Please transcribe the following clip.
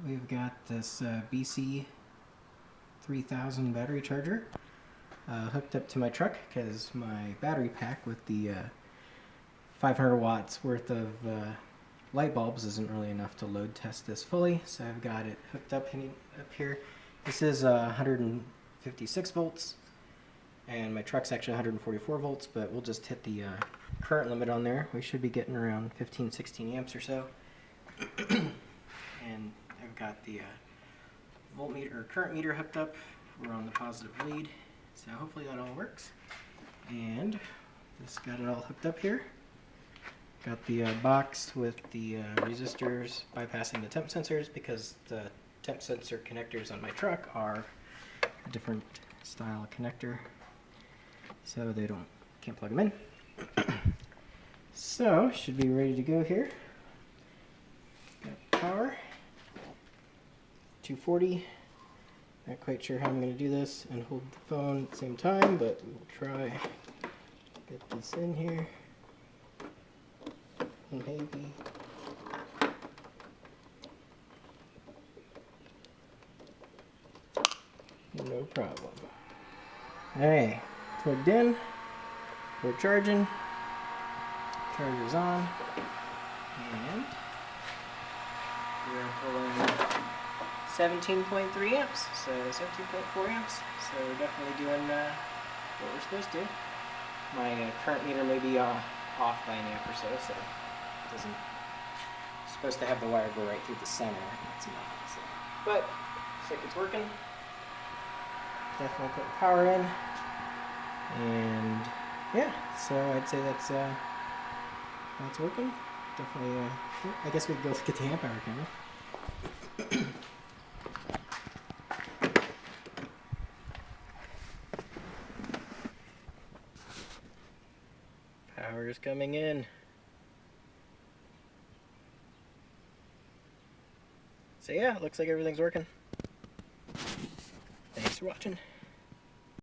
we've got this BC3000 battery charger hooked up to my truck because my battery pack with the 500 watts worth of light bulbs isn't really enough to load test this fully, so I've got it hooked up here. This is 156 volts, and my truck's actually 144 volts, but we'll just hit the current limit on there. We should be getting around 15-16 amps or so. And I've got the voltmeter or current meter hooked up. We're on the positive lead, so hopefully that all works. And just got it all hooked up here. Got the box with the resistors bypassing the temp sensors because the temp sensor connectors on my truck are a different style of connector, so they can't plug them in. So should be ready to go here. Got power 240. Not quite sure how I'm going to do this and hold the phone at the same time, but we'll try. Get this in here. Maybe. No problem. Alright, plugged in. We're charging. Charger's on. And we're pulling 17.3 amps, so 17.4 amps. So we're definitely doing what we're supposed to. My current meter may be off by an amp or so, so it doesn't. It's supposed to have the wire go right through the center. It's not. So. But looks like it's working. Definitely putting power in, and yeah. So I'd say that's working. Definitely. I guess we could go get the amp hour camera. Power's coming in. So yeah, it looks like everything's working. Thanks for watching.